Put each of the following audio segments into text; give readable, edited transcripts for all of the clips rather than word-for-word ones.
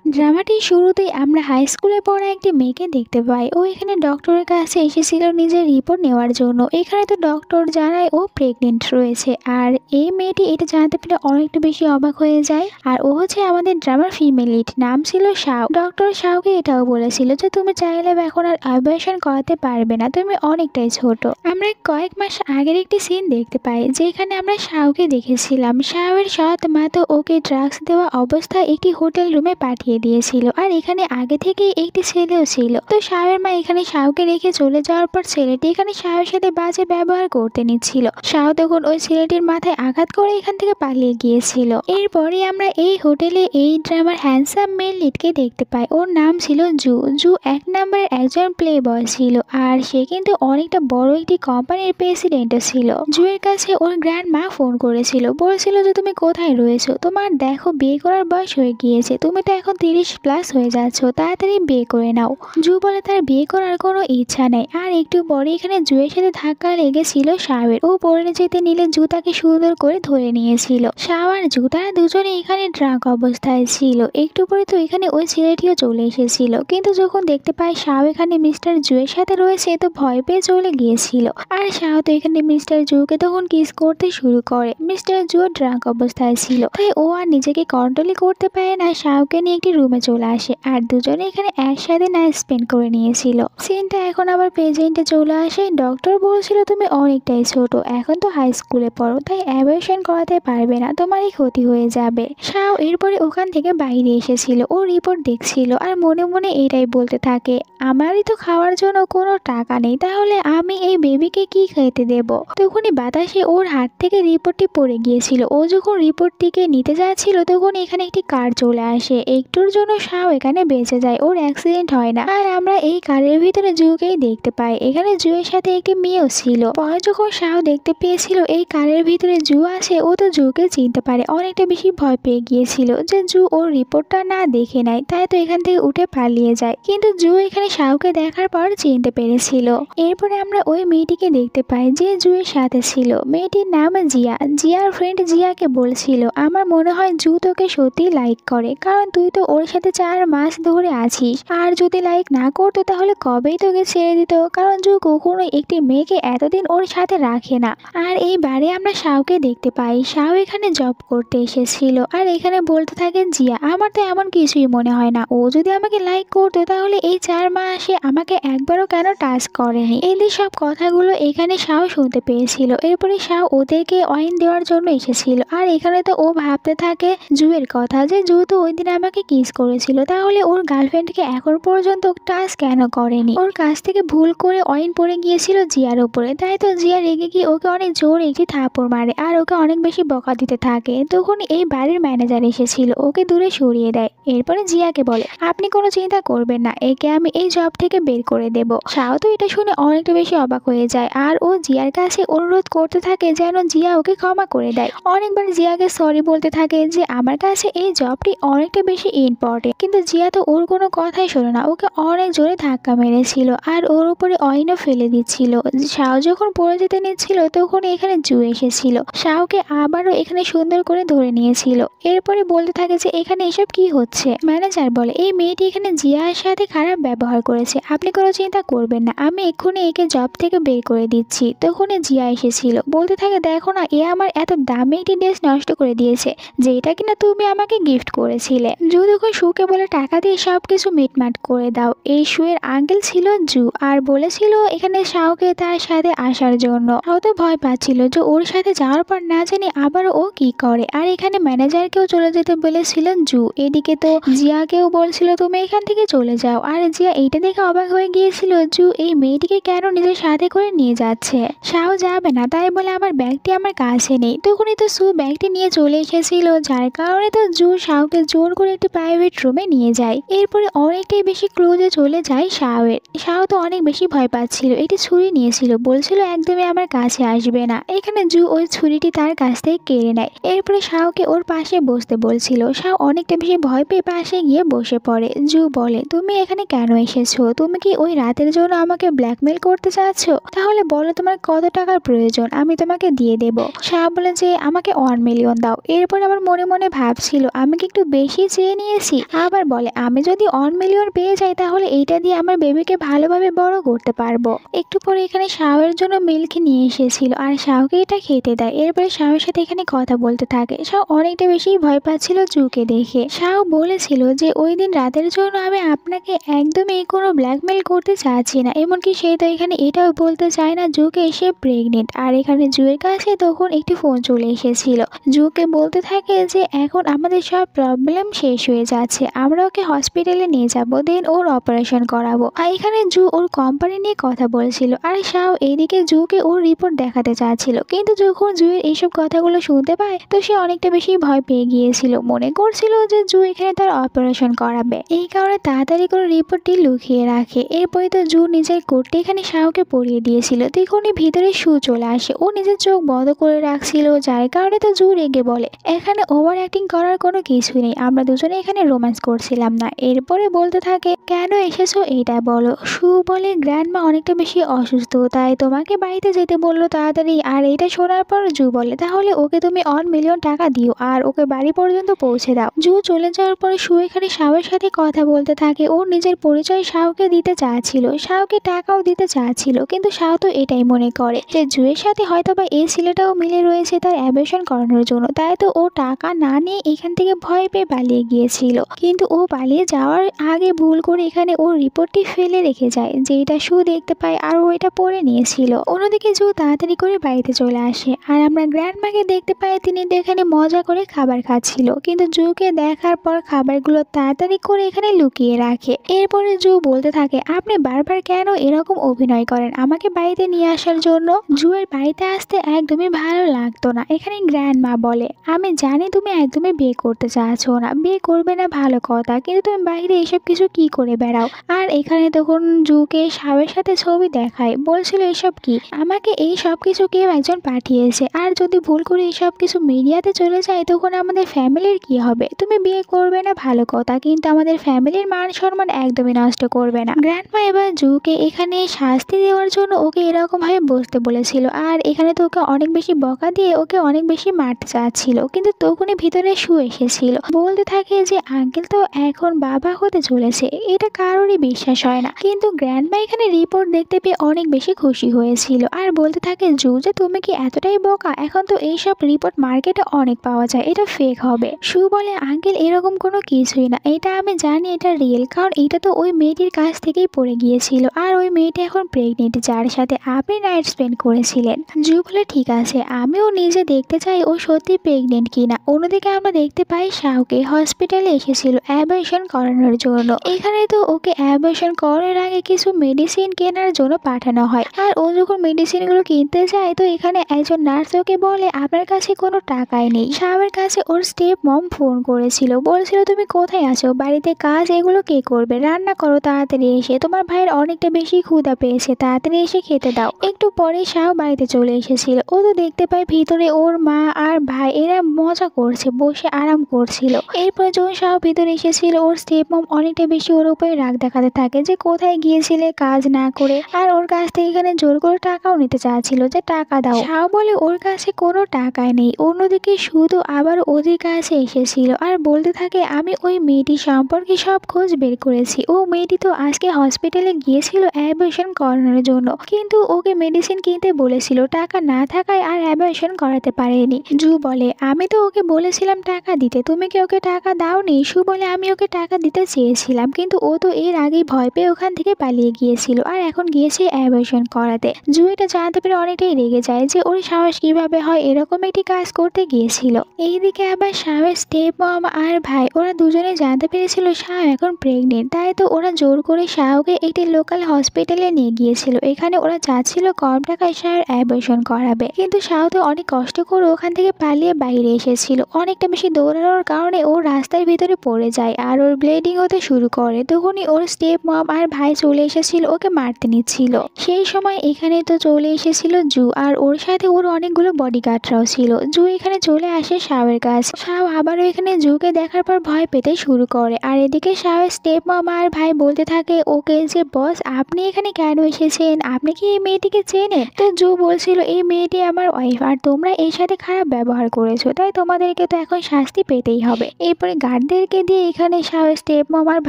ড্রামাটির শুরুতেই আমরা হাই স্কুলে পড়া একটি মেয়েকে দেখতে পাই। ও এখানে ডক্টরের কাছে এসেছিল নিজের রিপোর্ট নেওয়ার জন্য। এখানে তো ডক্টর জানায় ও প্রেগনেন্ট রয়েছে, আর এই মেয়েটি এটা জানতে পেরে অনেকটা বেশি অবাক হয়ে যায়। আর ও হচ্ছে আমাদের ড্রামার ফিমেল লিড, নাম ছিল শাও। ডক্টর শাওকে এটাও বলেছিল যে তুমি চাইলে এখন আর অপারেশন করাতে পারবে না, তুমি অনেকটাই ছোট। আমরা কয়েক মাস আগের একটি সিন দেখতে পাই যেখানে আমরা শাওকে দেখেছিলাম। শাওয়ের সৎ মা তো ওকে ড্রাগস দেওয়া অবস্থায় একটি হোটেল রুমে পাঠিয়ে দিয়েছিল, আর এখানে আগে থেকেই একটি ছেলেও ছিল। তো শাওয়ের মা এখানে শাওকে রেখে চলে যাওয়ার পর ছেলেটি এখানে শাওয়ের সাথে বাজে ব্যবহার করতে নিচ্ছিল। শাও তখন ওই ছেলেটির মাথায় আঘাত করে এখান থেকে পালিয়ে গিয়েছিল। এরপরে আমরা এই হোটেলে এই ড্রামার হ্যান্ডসাম মেল লিডকে দেখতে পাই। ওর নাম ছিল জু। জু 1 নম্বরের একজন প্লে বয় ছিল, আর সে কিন্তু অনেকটা বড় একটি কোম্পানির প্রেসিডেন্টও ছিল। জুয়ের কাছে ওর গ্র্যান্ড মা ফোন করেছিল, বলছিল যে তুমি কোথায় রয়েছো, তোমার দেখো বিয়ে করার বয়স হয়ে গিয়েছে, তুমি তো এখন 30+ হয়ে যাচ্ছ, তাড়াতাড়ি বিয়ে করে নাও। জু বলে তার বিয়ে করার কোনো ইচ্ছা নেই। আর একটু পরে এখানে জুয়ের সাথে ধাক্কা লেগেছিল শাওয়ের। ও পড়ে যেতে নিলে জু তাকে সুন্দর করে ধরে নিয়েছিল। শাও আর জু তারা দুজনে এখানে ড্রাগ অবস্থায় ছিল। একটু পরে তো এখানে ওই ছেলেটিও চলে এসেছিল, কিন্তু যখন দেখতে পায় শাও এখানে মিস্টার জুয়ের সাথে রয়েছে তো ভয় পেয়ে চলে গিয়েছিল। আর শাও তো এখানে মিস্টার জুকে তখন কিস করতে শুরু করে। মিস্টার জু ড্রাগ অবস্থায় ছিল, তাই ও আর নিজেকে কন্ট্রোলই করতে পারে না, শাওকে নিয়ে একটি রুমে চলে আসে। আর দুজনে এখানে একসাথে নাইট স্পেন্ড করে নিয়েছিল। সিনটা এখন আবার প্রেজেন্টে চলে আসে। ডক্টর বলছিল তুমি অনেকটাই ছোট, এখন তো হাই স্কুলে পড়ো, তাই অ্যাবর্শন করাতে পারবে না, তোমারই ক্ষতি হয়ে যাবে। শাও এরপরে ওখান থেকে বাইরে এসেছিল, ও রিপোর্ট দেখছিল আর মনে মনে এটাই বলতে থাকে, আমারই তো খাওয়ার জন্য কোনো টাকা নেই, তাহলে আমি এই বেবিকে কি খেতে দেব। তখনই বাতাসে ওর হাত থেকে রিপোর্টটি পড়ে গিয়েছিল। ও যখন রিপোর্টটিকে নিতে যাচ্ছিল তখন এখানে একটি কার চলে আসে। একটুর জন্য শাও এখানে বেঁচে যায়, ওর অ্যাক্সিডেন্ট হয় না। আর আমরা এই কারের ভিতরে জুকেই দেখতে পাই। এখানে জুয়ের সাথে একটি মেয়েও ছিল। পরে যখন শাও দেখতে পেয়েছিল এই কারের ভিতরে জু আছে, ও তো জুকে চিনতে পারে। অনেকটা বেশি ভয় পেয়ে গিয়েছিল যে জু ওর রিপোর্টটা না দেখে নেয়, তাই তো এখান থেকে উঠে পালিয়ে যায়। কিন্তু জু এখানে শাওকে দেখার পর চিনতে পেরেছিল। এরপরে আমরা ওই মেয়েটিকে দেখতে পাই যে জুয়ের সাথে ছিল। মেয়েটির নাম জিয়া। জিয়ার ফ্রেন্ড জিয়াকে বলছিল, আমার মনে হয় জু তোকে সত্যি লাইক করে, কারণ তুই তো ওর সাথে 4 মাস ধরে আছিস। আর যদি লাইক না করতো তাহলে কবেই তোকে ছেড়ে দিত, কারণ জু কখনোই একটি মেয়েকে এতদিন ওর সাথে রাখে না। আর এই বারে আমরা শাওকে দেখতে পাই। শাও এখানে জব করতে এসেছিল, আর এখানে বলতে থাকেন জিয়া, আমার তো এমন কিছুই মনে হয় না, ও যদি আমাকে লাইক করতো তাহলে এই 4 মাসে আমাকে একবারও কেন টাচ করেনি। এদের সব কথাগুলো এখানে শাও শুনতে পেয়েছিল। এরপরে শাও ওদেরকে ওয়াইন দেওয়ার জন্য এসেছিল, আর এখানে তো ও ভাবতে থাকে জুয়ের কথা, যে জু তো ওই দিন আমাকে কিস করেছিল, তাহলে ওর গার্লফ্রেন্ডকে এখন পর্যন্ত টাচ কেন করেনি। ওর কাছ থেকে ভুল করে ওয়াইন পড়ে গিয়েছিল জিয়ার উপরে, তাই তো জিয়া রেগে গিয়ে ওকে অনেক জোর একটি থাপড় মারে, আর ওকে অনেক বেশি বকা দিতে থাকে। তখন এই বাড়ির ম্যানেজার এসেছিল, ওকে দূরে সরিয়ে দেয়। এরপরে জিয়াকে বলে, আপনি কোনো চিন্তা করবেন না, একে আমি এই জব থেকে বের করে দেব। শাও তো এটা শুনে অনেকটা বেশি অবাক হয়ে যায়, আর ও জিয়ার কাছে অনুরোধ করতে থাকে যেন জিয়া ওকে ক্ষমা করে দেয়। অনেকবার জিয়াকে সরি বলতে থাকে যে আমার কাছে এই জবটি অনেকটা বেশি ইম্পর্টেন্ট, কিন্তু জিয়া তো ওর কোনো কথাই শোনে না, ওকে অনেক জোরে ধাক্কা মেরেছিল, আর ওর উপরে অয়েনও ফেলে দিচ্ছিল। শাও যখন পড়ে যেতে নিচ্ছিল তখন এখানে জু এসেছিল। শাওকে আবারও এখানে সুন্দর করে ধরে নিয়েছিল। এরপরে বলতে থাকে যে এখানে এসব কি হচ্ছে। ম্যানেজার বলে, এই মেয়েটি এখানে জিয়ার সাথে খারাপ ব্যবহার করেছে, আপনি কোনো চিন্তা করবেন না, আমি এক্ষুনি একে জব থেকে বের করে দিচ্ছি। তখনই জিয়া এসেছিল, বলতে থাকে, দেখো না, এ আমার এত দামি একটি ড্রেস নষ্ট করে দিয়েছে, যেটা কিনা তুমি আমাকে গিফট করেছিলে। জু তখন শুকে বলে, টাকা দিয়ে সবকিছু মিটমাট করে দাও। এই শুয়ের আঙ্কেল ছিল জু, আর বলেছিল এখানে শাওকে তার সাথে আসার জন্য। শাও তো ভয় পাচ্ছিল যে ওর সাথে যাওয়ার পর না জানি আবার ও কি করে। আর এখানে ম্যানেজারকেও চলে যেতে বলেছিলেন জু। এদিকে তো জিয়াকেও বলছিল তুমি এখান থেকে চলে যাও। আর জিয়া এইটা দেখে অবাক হয়ে গিয়েছিল, জু এই মেয়েটিকে কেন নিজের সাথে করে নিয়ে যাচ্ছে। শাও যাবে না, তাই বলে আমার ব্যাগটি আমার কাছে নেই। তখনই তো সু ব্যাগটি নিয়ে চলে এসেছিল, যার কারণে তো জু শাওকে জোর করে একটি প্রাইভেট রুমে নিয়ে যায়। এরপরে অনেকটাই বেশি ক্লোজে চলে যায় শাওয়ের। শাও তো অনেক বেশি ভয় পাচ্ছিল, এটি ছুরি নিয়েছিল, বলছিল একদমই আমার কাছে আসবে না। এখানে জু ওই ছুরিটি তার কাছ থেকে কেড়ে নেয়। এরপরে শাওকে ওর পাশে বসতে বলছিল। শাও অনেকটা বেশি ভয় পেয়ে পেয়ে পাশে গিয়ে বসে পড়ে। জু বলে, তুমি এখানে কেন এসেছো? তুমি কি ওই রাতের জন্য আমাকে ব্ল্যাকমেল করতে চাচ্ছ? তাহলে বলো তোমার কত টাকার প্রয়োজন, আমি তোমাকে দিয়ে দেব। শাহ বলে যে আমাকে 1 মিলিয়ন দাও। এরপর আবার মনে মনে ভাবছিল আমি কি একটু বেশি চেয়ে নিয়েছি। আবার বলে, আমি যদি 1 মিলিয়ন পেয়ে যাই তাহলে এইটা দিয়ে আমার বেবিকে ভালোভাবে বড় করতে পারবো। একটু পরে এখানে শাহের জন্য মিল্ক নিয়ে এসেছিল আর শাহকে এটা খেতে দেয়। এরপরে শাহের সাথে এখানে কথা বলতে থাকে। শাহ অনেকটা বেশি ভয় পাচ্ছিল জুকে দেখে। শাহ বলেছিল যে ওই দিন রাতের জন্য আমি আপনাকে একদমই কোনো ব্ল্যাকমেল করতে চাচ্ছি না। এমনকি সে তো এখানে এটাও বলতে চায় না জুকে সে প্রেগনেন্ট। আর এখানে জুয়ের কাছে তখন একটি ফোন চলে এসেছিল। জুকে বলতে থাকে যে এখন আমাদের সব প্রবলেম শেষ হয়ে যাচ্ছে, আমরা ওকে হসপিটালে নিয়ে যাবো, দেন ওর অপারেশন করাবো। আর এখানে জু ওর কোম্পানি নিয়ে কথা বলছিল আর শাহ এইদিকে জুকে ওর রিপোর্ট দেখাতে চাচ্ছিল। কিন্তু যখন জুয়ের এইসব কথাগুলো শুনতে পায় তো সে অনেকটা বেশি ভয় পেয়ে গিয়েছিল। মনে করছিল যে জু এখানে তার অপারেশন করাবে, এই কারণে তাড়াতাড়ি করে রিপোর্টটি লুকিয়ে রাখে। এরপরে তো জু নিজের কোটটি এখানে শাহকে পরিয়ে দিয়েছিল। তখনই ভিতরে শু চলে আসে। ও নিজের চোখ বন্ধ করে রাখছিল, যার কারণে তো জু রেগে বলে, এখানে ওভার অ্যাক্টিং করার কোনো কিছুই নেই, আমরা দুজনে এখানে রোম্যান্স করছিলাম না। এরপরে বলতে থাকে, কেন এসেছো এটা বলো। শু বলে, গ্র্যান্ডমা অনেকটা বেশি অসুস্থ, তাই তোমাকে বাড়িতে যেতে বললো তাড়াতাড়ি। আর এটা শোনার পর জু বলে, তাহলে ওকে তুমি 1 মিলিয়ন টাকা দিও আর ওকে বাড়ি পর্যন্ত পৌঁছে দাও। জু চলে যাওয়ার পরে শু এখানে শাহের সাথে কথা বলতে থাকে। ও নিজের পরিচয় শাহকে দিতে চাচ্ছিল, শাহকে টাকাও দিতে চাচ্ছিল, কিন্তু শাহ তো এটাই মনে করে যে জুয়ের সাথে হয়তোবা এই ছেলেটাও মিলে রয়েছে তার অ্যাবর্শন করানোর জন্য, তাই তো ও টাকা না নিয়ে এখান থেকে ভয় পেয়ে পালিয়ে গিয়েছিল। কিন্তু ও পালিয়ে যাওয়ার আগে ভুল করে এখানে ওর রিপোর্টটি ফেলে রেখে যায়, যেটা শু দেখতে পায় আর ও এটা পড়ে নিয়েছিল। অন্যদিকে জু তাড়াতাড়ি করে বাড়িতে চলে আসে আর আমরা গ্র্যান্ডমাকে দেখতে পাই তিনি তো এখানে মজা করে খাবার খাচ্ছিল, কিন্তু জুকে দেখার পর খাবারগুলো তাড়াতাড়ি করে এখানে লুকিয়ে রাখে। এরপরে জু বলতে থাকে, আপনি বারবার কেন এরকম অভিনয় করেন আমাকে বাড়িতে নিয়ে আসার জন্য? জুয়ের বাড়িতে আসতে একদমই ভালো লাগতো না। এখানে গ্র্যান্ডমা বলে, আমি জানি তুমি একদমই বিয়ে করতে চাচ্ছ না, বিয়ে করবে না ভালো কথা, কিন্তু তুমি বাইরে এসব কিছু কি করে বেড়াও? আর এখানে তখন জুকে শাহের সাথে ছবি দেখায়, বলছিল এসব কি, আমাকে এই সব কিছু কেউ একজন পাঠিয়েছে, আর যদি ভুল করে এইসব কিছু মিডিয়াতে চলে যায় তখন আমাদের ফ্যামিলির কি হবে? তুমি বিয়ে করবে না ভালো কথা, কিন্তু আমাদের ফ্যামিলির মান সম্মান একদমই নষ্ট করবে না। গ্র্যান্ডমা এবার জুকে এখানে শাস্তি দেওয়ার জন্য ওকে এরকম ভাবে বসতে বলেছিল আর এখানে তো ওকে অনেক বেশি বকা দিয়ে ওকে অনেক বেশি মারতে চাচ্ছিল, কিন্তু তখনই ভিতরে শু এসেছিল। বলতে থাকে যে আঙ্কেল তো এখন বাবা হতে চলেছে, এটা কারোরই বিশ্বাস হয় না। কিন্তু গ্র্যান্ডমা এখানে রিপোর্ট দেখতে পেয়ে অনেক বেশি খুশি হয়েছিল আর বলতে থাকে, জু যে তুমি কি এতটাই বোকা? এখন তো এইসব রিপোর্ট মার্কেটে অনেক পাওয়া যায়, এটা ফেক হবে। শু বলে, আঙ্কেল এরকম কোনো কিছুই না, এটা আমি জানি এটা রিয়েল, কারণ এটা তো ওই মেয়েটির কাছ থেকেই পড়ে গিয়েছিল আর ওই মেয়েটি এখন প্রেগনেন্ট যার সাথে আপনি নাইট স্পেন্ড করেছিলেন। জু বলে, ঠিক আছে, আমিও নিজে দেখতে চাই ও সত্যি প্রেগনেন্ট কিনা। অন্যদিকে আমরা দেখতে পাই শাহকে হসপিটালে এসেছিল অ্যাবর্শন করানোর জন্য। এখানে তো ওকে অ্যাবর্শন করার আগে কিছু মেডিসিন কেনার জন্য পাঠানো হয় আর ও যখন মেডিসিনগুলো কিনতে যায় তো এখানে একজন নার্স ওকে বলে, আপনার কাছে কোনো টাকাই নেই। শাহের কাছে ওর স্টেপ মম ফোন করেছিল, বলছিল তুমি কোথায় আছো, বাড়িতে কাজ এগুলো কে করবে, রান্না করো তাড়াতাড়ি এসে, তোমার ভাইয়ের অনেকটা বেশি ক্ষুধা পেয়েছে, তাড়াতাড়ি এসে খেতে দাও। একটু পরে শাহ বাড়িতে চলে এসেছিল। ও তো দেখতে পায় ভিতরে ওর মা আর ভাই এরা মজা করছে, বসে আরাম করছিল। এরপর যখন শাহ ভিতরে এসেছিল ওর স্টেপ মম অনেকটা বেশি ওর উপরে রাগ দেখাতে থাকে যে কোথায় গিয়েছিলে কাজ না করে, আর ওর কাছ থেকে এখানে জোর করে টাকাও নিতে চাচ্ছিল যে টাকা দাও। শাহ বলে ওর কাছে কোনো টাকাই নেই। অন্যদিকে শুধু আবার ওদের কাছে এসেছিল আর বলতে থাকে, আমি ওই মেয়েটি সম্পর্কে সব খোঁজ বের করেছি, ও মেয়েটি তো আজকে হসপিটালে গিয়েছিল অ্যাবর্শন করানোর জন্য, কিন্তু ওকে মেডিসিন কিনতে বলেছিল, টাকা না থাকায় আর অ্যাবর্শন করাতে পারেনি। জু বলে, আমি তো ওকে বলেছিলাম টাকা দিতে, তুমি কি ওকে টাকা দাওনি? শু বলে, আমি ওকে টাকা দিতে চেয়েছিলাম, কিন্তু ও তো এর আগেই ভয় পেয়ে ওখান থেকে পালিয়ে গিয়েছিল আর এখন গিয়েছে অ্যাবর্শন করাতে। জু এটা জানতে পেরে অনেকটাই রেগে যায় যে ওর সাহস কিভাবে হয় এরকম একটি কাজ করতে গিয়েছিল। এইদিকে আবার শাহের স্টেপ মম আর ভাই ওরা দুজনে জানতে পেরেছিল শাহ এখন প্রেগনেন্ট, তাই তো ওরা জোর করে শাহকে একটি লোকাল হসপিটালে নিয়ে গিয়েছিল। এখানে ওরা চাচ্ছিল কম টাকায় শাহের অ্যাবর্শন করাবে, কিন্তু শাহ তো অনেক কষ্ট করে ওখান থেকে পালিয়ে বাইরে এসেছিল। অনেকটা বেশি দৌড়ানোর কারণে ও রাস্তার ভিতরে পড়ে যায় আর ওর ব্লিডিং হতে শুরু করে। তখনই ওর স্টেপ মম আর ভাই চলে এসেছিল ওকে মারতে নিচ্ছিল। সেই সময় এখানে তো চলে এসেছিল জু আর ওর সাথে ওর অনেকগুলো বডিগার্ডরাও ছিল। জু এখানে চলে আসে শাহের কাছে। শাহ আবারও এখানে জুকে দেখার পর ভয় পেতে শুরু করে। আর এদিকে শাওয়ের স্টেপ মম আর ভাই বলতে থাকে ওকে যে বস আপনি এখানে কেন এসেছেন, আপনি কি এই মেয়েটিকে চেনেন? তো জু বলছিল এই মেয়েটি আমার ওয়াইফ আর তোমরা এর সাথে খারাপ ব্যবহার করেছো, তাই তোমাদেরকে তো এখন শাস্তি পেতেই হবে। এরপরে গার্ডদেরকে দিয়ে এখানে শাওয়ের স্টেপ মম আর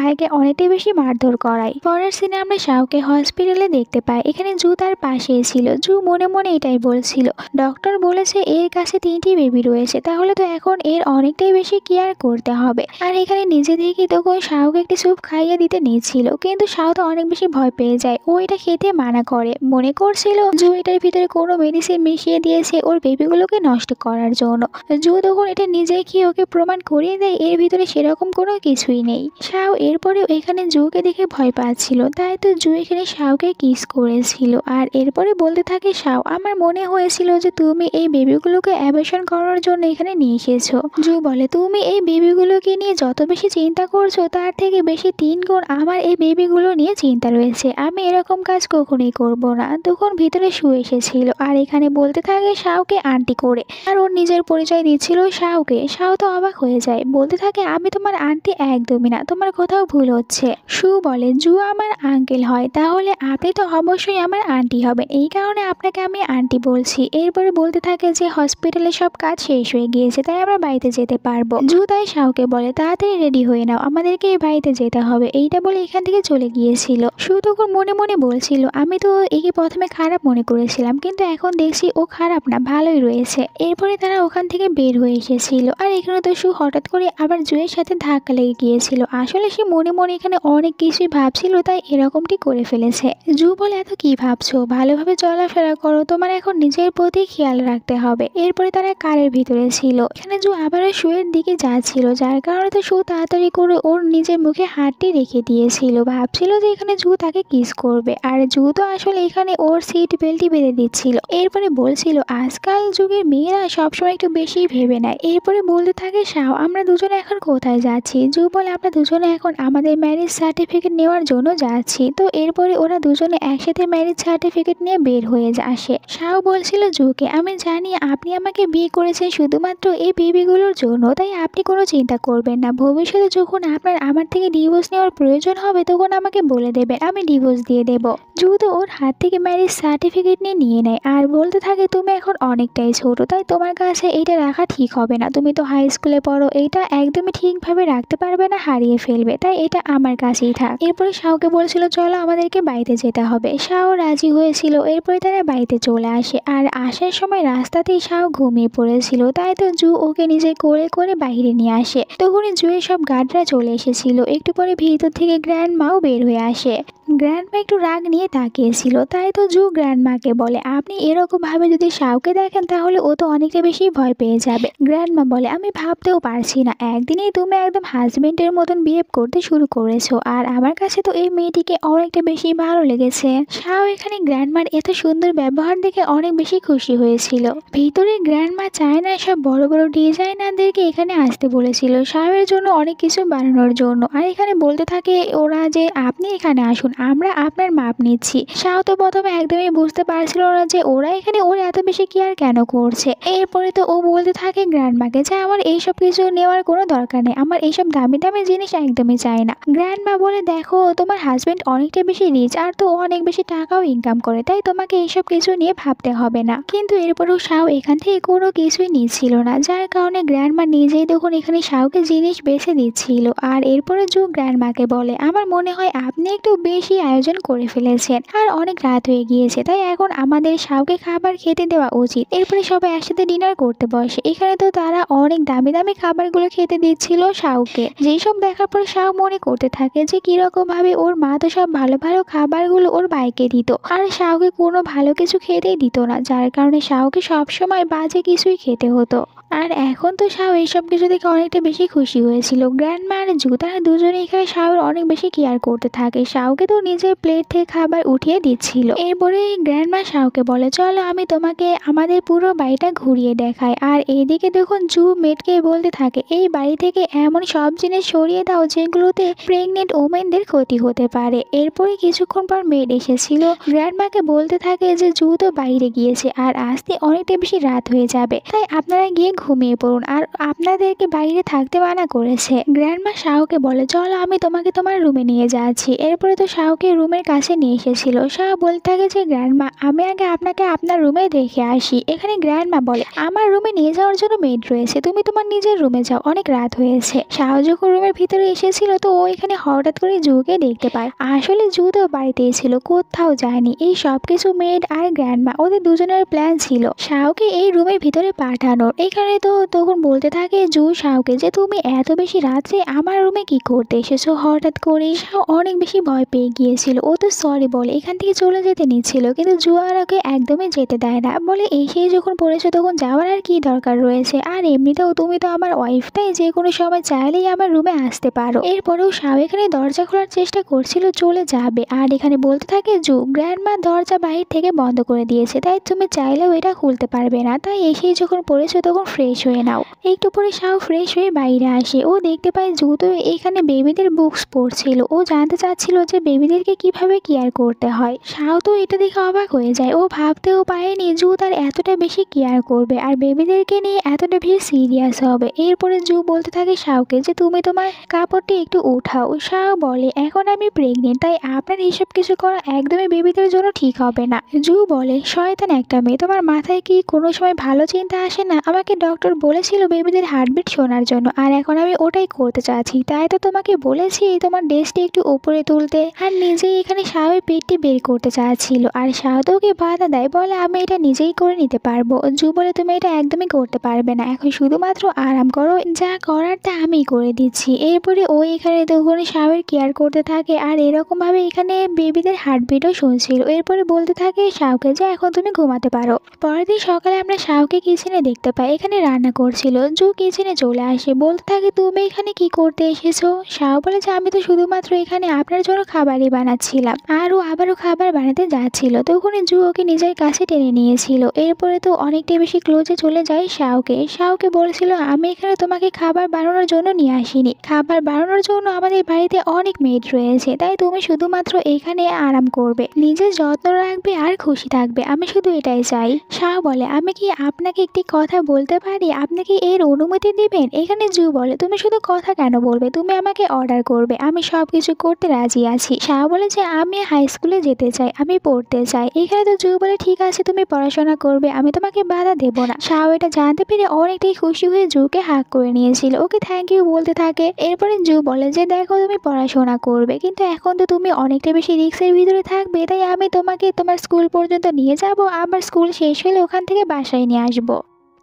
ভাইকে অনেকটাই বেশি মারধর করায়। পরের সিনে আমরা শাওকে হসপিটালে দেখতে পাই। এখানে জু তার পাশেই ছিল। জু মনে মনে এটাই বলছিল ডক্টর বলেছে এর কাছে 3টি বেবি রয়েছে, তাহলে তো এখন এর অনেকটাই বেশি কেয়ার করতে হবে। আর এখানে নিজে থেকেই তখন শাওকে একটি স্যুপ খাইয়ে দিতে নিয়েছিল, কিন্তু শাও তো অনেক বেশি ভয় পেয়ে যায়। ও এটা খেতে মানা করে, মনে করছিল জু এটার ভিতরে কোনো মেডিসিন মিশিয়ে দিয়েছে ওর বেবিগুলোকে নষ্ট করার জন্য। জু তখন এটা নিজেই খেয়ে ওকে প্রমাণ করিয়ে দেয় এর ভিতরে সেরকম কোনো কিছুই নেই। শাও এরপরেও এখানে জুকে দেখে ভয় পাচ্ছিল, তাই তো জু এখানে শাওকে কিস করেছিল। আর এরপরে বলতে থাকে শাও আমার মনে হয়েছিল যে তুমি এই বেবিগুলোকে অ্যাবর্শন করার জন্য এখানে নিয়ে এসেছো। জু বলে তুমি এই বেবিগুলোকে নিয়ে যত বেশি চিন্তা করছো তার থেকে বেশি 3 গুণ আমার এই বেবিগুলো নিয়ে চিন্তা রয়েছে, আমি এরকম কাজ কখনোই করব না। তখন ভিতরে শুয়ে এসেছিল আর এখানে বলতে থাকে শাওকে আন্টি করে, আর ওর নিজের পরিচয় দিচ্ছিল শাওকে। শাও তো অবাক হয়ে যায়, বলতে থাকে আমি তোমার আন্টি একদমই না, তোমার কোথাও ভুল হচ্ছে। শু বলে জু আমার আঙ্কেল হয়, তাহলে আপনি তো অবশ্যই আমার আন্টি হবেন, এই কারণে আপনাকে আমি আন্টি বলছি। এরপরে বলতে থাকে যে হসপিটালে সব কাজ শেষ হয়ে গিয়েছে, তাই আমরা বাড়িতে যেতে পারবো। জু তাই শাওকে বলে তাড়াতাড়ি রেডি হয়ে নাও, আমাদেরকে এই বাড়িতে যেতে হবে। এইটা বলে এখান থেকে চলে গিয়েছিল। শু তখন মনে মনে বলছিল আমি তো একে প্রথমে খারাপ মনে করেছিলাম, কিন্তু এখন দেখছি ও খারাপ না, ভালোই রয়েছে। এরপরে তারা ওখান থেকে বের হয়ে এসেছিল। আর এখানে তো শু হঠাৎ করে আবার জুয়ের সাথে ধাক্কা লেগে গিয়েছিল। আসলে সে মনে মনে এখানে অনেক কিছুই ভাবছিল, তাই এরকমটি করে ফেলেছে। জু বলে এত কি ভাবছো, ভালোভাবে চলাফেরা করো, তোমার এখন নিজের প্রতি খেয়াল রাখতে হবে। এরপরে তারা কারের ভিতরে ছিল। এখানে জু আবারও শুয়ের দিকে যাচ্ছিল, যার কারণে তো শু তাড়াতাড়ি করে ওর নিজের মুখে হাতটি রেখে দিয়েছিল, ভাবছিল যে এখানে জু তাকে কিস করবে। আর জু তো আসলে এখানে ওর সিট বেল্টই বেঁধে দিচ্ছিল। এরপরে বলছিল আজকাল যুগের মেয়েরা সবসময় একটু বেশি ভেবে নেয়। এরপরে বলতে থাকে শাও আমরা দুজনে এখন কোথায় যাচ্ছি? জু বলে আমরা দুজনে এখন আমাদের ম্যারেজ সার্টিফিকেট নেওয়ার জন্য যাচ্ছি। তো এরপরে ওরা দুজনে একসাথে ম্যারেজ সার্টিফিকেট নিয়ে বের হয়ে আসে। শাও বলছিল জুকে আমি জানি আপনি আমাকে বিয়ে করেছেন শুধুমাত্র এই বেবিগুলোর জন্য, তাই আপনি কোনো চিন্তা করবেন না, ভবিষ্যতে যখন আপনার আমার থেকে ডিভোর্স নেওয়ার প্রয়োজন হবে তখন আমাকে বলে দেবেন, আমি ডিভোর্স দিয়ে দেব। জু তো ওর হাত থেকে ম্যারেজ সার্টিফিকেট নিয়ে নেয় আর বলতে থাকে তুমি এখন অনেকটাই ছোট, তাই তোমার কাছে এইটা রাখা ঠিক হবে না, তুমি তো হাই স্কুলে পড়ো, এইটা একদমই ঠিকভাবে রাখতে পারবে না, হারিয়ে ফেলবে, তাই এটা আমার কাছেই থাক। এরপরে শাওকে বলছিল চলো আমাদেরকে বাড়িতে যেতে হবে। শাও রাজি হয়েছিল। এরপরে তারা বাড়িতে চলে আসে আর আসার সময় রাস্তাতেই শাও ঘুমিয়ে পড়েছিল, তাই তো জু ওকে নিজে কোলে করে বাইরে নিয়ে আসে। তখনই জুয়ের সব গার্ডরা চলে এসেছিল। একটু পরে ভিতর থেকে গ্র্যান্ড মাও বের হয়ে আসে। গ্র্যান্ডমা একটু রাগ নিয়ে তাকিয়েছিল, তাই তো জু গ্র্যান্ডমাকে বলে আপনি এরকম ভাবে যদি শাওকে দেখেন তাহলে ও তো অনেকটা বেশি ভয় পেয়ে যাবে। গ্র্যান্ডমা বলে আমি ভাবতেও পারছি না একদিনেই তুমি একদম হাজবেন্ডের মতন বিহেভ করতে শুরু করেছো, আর আমার কাছে তো এই মেয়েটিকে অনেকটা বেশি ভালো লেগেছে। শাও এখানে গ্র্যান্ডমার এত সুন্দর ব্যবহার দেখে অনেক বেশি খুশি হয়েছিল। ভিতরে গ্র্যান্ডমা চায় না সব বড় বড় ডিজাইনারদেরকে এখানে আসতে বলেছিল শাওয়ের জন্য অনেক কিছু বানানোর জন্য। আর এখানে বলতে থাকে ওরা যে আপনি এখানে আসুন, আমরা আপনার মাপ নিচ্ছি। শাও তো প্রথমে একদমই বুঝতে পারছিল না যে ওরা এখানে ওর এত বেশি কেয়ার কেন করছে। এরপরে তো ও বলতে থাকে গ্র্যান্ডমাকে যে আমার এইসব কিছু নেওয়ার কোনো দরকার নেই, আমার এইসব দামি দামি জিনিস একদমই চাই না। গ্র্যান্ডমা বলে দেখো তোমার হাজবেন্ড অনেকটা বেশি রিচ আর তো অনেক বেশি টাকাও ইনকাম করে, তাই তোমাকে এইসব কিছু নিয়ে ভাবতে হবে না। কিন্তু এরপরেও শাও এখান থেকে কোনো কিছুই নিচ্ছিল না, যার কারণে গ্র্যান্ডমা নিজেই তখন এখানে শাওকে জিনিস বেছে দিচ্ছিল। আর এরপরে জু গ্র্যান্ডমাকে বলে আমার মনে হয় আপনি একটু বেশি আয়োজন করে ফেলেছেন আর অনেক রাত হয়ে গিয়েছে, তাই এখন আমাদের শাওকে খাবার খেতে দেওয়া উচিত। এরপরে সবাই একসাথে ডিনার করতে বসে। এখানে তো তারা অনেক দামি দামি খাবারগুলো খেতে দিচ্ছিল শাওকে, যেসব দেখার পর শাও মনে করতে থাকে যে কিরকম ভাবে ওর মা তো সব ভালো ভালো খাবারগুলো ওর ভাইকে দিত আর শাওকে কোনো ভালো কিছু খেতেই দিত না, যার কারণে শাওকে সবসময় বাজে কিছুই খেতে হতো। আর এখন তো শাও এইসব কিছু দেখে অনেকটা বেশি খুশি হয়েছিল। গ্র্যান্ডমা আর জু তারা দুজনে এখানে শাওর অনেক বেশি কেয়ার করতে থাকে, শাওকে তো নিজের প্লেট থেকে খাবার উঠিয়ে দিচ্ছিল। এরপরে গ্র্যান্ডমা শাওকে বলে চলো আমি তোমাকে আমাদের পুরো বাড়িটা ঘুরিয়ে দেখাই। আর এইদিকে দেখুন জু মেয়েটকে বলতে থাকে এই বাড়ি থেকে এমন সব জিনিস সরিয়ে দাও যেগুলোতে প্রেগনেন্ট ওমেনদের ক্ষতি হতে পারে। এরপরে কিছুক্ষণ পর মেয়েট এসেছিল। গ্র্যান্ডমাকে বলতে থাকে যে জু তো বাইরে গিয়েছে আর আসতে অনেকটা বেশি রাত হয়ে যাবে, তাই আপনারা গিয়ে ঘুমিয়ে পড়ুন, আর আপনাদেরকে বাইরে থাকতে মানা করেছে। গ্র্যান্ডমা শাওকে বলে, চলো আমি তোমাকে তোমার রুমে নিয়ে যাচ্ছি। এরপরে তো শাওকে রুমের কাছে নিয়ে এসেছিল। শাও বলতে থাকে যে গ্র্যান্ডমা, আমি আগে আপনাকে আপনার রুমে দেখে আসি। এখানে গ্র্যান্ডমা বলে, আমার রুমে নিয়ে যাওয়ার জন্য মেড রয়েছে, তুমি তোমার নিজের রুমে যাও, অনেক রাত হয়েছে। শাও যখন রুমের ভিতরে এসেছিল তো ও এখানে হঠাৎ করে জুকে দেখতে পায়। আসলে জু তো বাড়িতেই ছিল, কোথাও যায়নি। এই সবকিছু মেড আর গ্র্যান্ডমা ওদের দুজনের প্ল্যান ছিল শাওকে এই রুমের ভিতরে পাঠানোর। এখানে তো তখন বলতে থাকে জু শাওকে যে তুমি এত বেশি রাত্রে আমার রুমে কি করতে এসেছো হঠাৎ করে। শাও অনেক বেশি ভয় পেয়ে গিয়েছিল। ও তো সরি বলে এখান থেকে চলে যেতে নিচ্ছিল, কিন্তু জু আর ওকে একদমই যেতে দেয় না, বলে এসেই যখন পড়েছো তখন যাওয়ার আর কি দরকার রয়েছে, আর এমনিতেও তুমি তো আমার ওয়াইফ, তাই যে কোনো সময় চাইলেই আমার রুমে আসতে পারো। এরপরেও শাও এখানে দরজা খোলার চেষ্টা করছিল চলে যাবে, আর এখানে বলতে থাকে জু গ্র্যান্ডমা দরজা বাহির থেকে বন্ধ করে দিয়েছে, তাই তুমি চাইলেও এটা খুলতে পারবে না, তাই এসেই যখন পড়েছো তখন ফ্রেশ হয়ে নাও। একটু পরে শাও ফ্রেশ হয়ে বাইরে আসে। ও দেখতে পায় জু তো এখানে বেবিদের বুকস পড়ছিল। ও জানতে চাচ্ছিল যে বেবিদেরকে কিভাবে কেয়ার করতে হয়। শাও তো এটা দেখে অবাক হয়ে যায়। ও ভাবতেও পারেনি জু তার এতটা বেশি কেয়ার করবে আর বেবিদেরকে নিয়ে এতটা বেশি সিরিয়াস হবে। এরপরে জু বলতে থাকে শাওকে যে তুমি তোমার কাপড়টি একটু উঠাও। শাও বলে, এখন আমি প্রেগনেন্ট, তাই আপনার এইসব কিছু করা একদমই বেবিদের জন্য ঠিক হবে না। জু বলে, শয়তান একটা মেয়ে, তোমার মাথায় কি কোনো সময় ভালো চিন্তা আসে না? আমাকে ডক্টর বলেছিল বেবিদের হার্টবিট শোনার জন্য, আর এখন আমি ওটাই করতে চাচ্ছি, তাই তো তোমাকে বলেছি তোমার ড্রেসটি একটু উপরে তুলতে। আর নিজেই এখানে শাওয়ের পেটটি বের করতে চাচ্ছিল, আর শাও তো ওকে বাধা দেয়, বলে আমি এটা নিজেই করে নিতে পারবো। জু বলে, তুমি এটা একদমই করতে পারবে না, এখন শুধুমাত্র আরাম করো, যা করার তা আমি করে দিচ্ছি। এরপরে ও এখানে তখন শাওয়ের কেয়ার করতে থাকে, আর এরকম ভাবে এখানে বেবিদের হার্টবিটও শুনছিল। এরপরে বলতে থাকে শাওকে যে এখন তুমি ঘুমাতে পারো। পরের দিন সকালে আমরা শাওকে কিচেনে দেখতে পাই, এখানে রান্না করছিল। জু কিচেনে চলে আসে, বলতে থাকে তুমি এখানে কি করতে এসেছো? শাও বলে যে আমি তো শুধুমাত্র এখানে আপনার জন্য খাবারই বানাচ্ছিলাম, আর ও আবারও খাবার বানাতে যাচ্ছিল। তখনই জু ওকে নিজের কাছে টেনে নিয়েছিল। এরপরে তো অনেকটাই বেশি ক্লোজে চলে যায় শাওকে বলেছিল, আমি এখানে তোমাকে খাবার বানানোর জন্য নিয়ে আসিনি, খাবার বানানোর জন্য আমাদের বাড়িতে অনেক মেড রয়েছে, তাই তুমি শুধুমাত্র এখানে আরাম করবে, নিজের যত্ন রাখবে আর খুশি থাকবে, আমি শুধু এটাই চাই। শাও বলে, আমি কি আপনাকে একটি কথা বলতে পারি, আপনি কি এর অনুমতি দিবেন? এখানে জু বলে, তুমি শুধু কথা কেন বলবে, তুমি আমাকে অর্ডার করবে, আমি সব কিছু করতে রাজি আছি। শাও বলে যে আমি হাই স্কুলে যেতে চাই, আমি পড়তে চাই। এখানে তো জু বলে, ঠিক আছে তুমি পড়াশোনা করবে, আমি তোমাকে বাধা দেবো না। শাও এটা জানতে পেরে অনেকটাই খুশি হয়ে জুকে হাক করে নিয়েছিল, ওকে থ্যাংক ইউ বলতে থাকে। এরপরে জু বলে যে দেখো তুমি পড়াশোনা করবে, কিন্তু এখন তো তুমি অনেকটা বেশি রিস্কের ভিতরে থাকবে, তাই আমি তোমাকে তোমার স্কুল পর্যন্ত নিয়ে যাব, আবার স্কুল শেষ হলে ওখান থেকে বাসায় নিয়ে আসবো।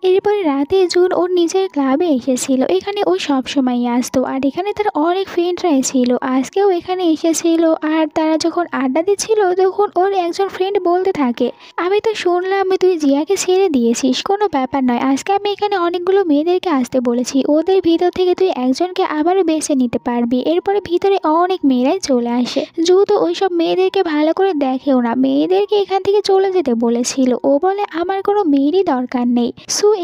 এরপরে রাতে জুন ওর নিজের ক্লাবে এসেছিল। এখানে ও সবসময় আসতো, আর এখানে তার অনেক ফ্রেন্ডরাই ছিল। আজকেও এখানে এসেছিল, আর তারা যখন আড্ডা দিচ্ছিল তখন ওর একজন ফ্রেন্ড বলতে থাকে, আমি তো শুনলাম তুই জিয়াকে ছেড়ে দিয়েছিস, কোনো ব্যাপার নয়, আজকে আমি এখানে অনেকগুলো মেয়েদেরকে আসতে বলেছি, ওদের ভিতর থেকে তুই একজনকে আবারও বেছে নিতে পারবি। এরপরে ভিতরে অনেক মেয়েরাই চলে আসে। জু তো ওইসব মেয়েদেরকে ভালো করে দেখেও না, মেয়েদেরকে এখান থেকে চলে যেতে বলেছিল। ও বলে আমার কোনো মেয়েরই দরকার নেই,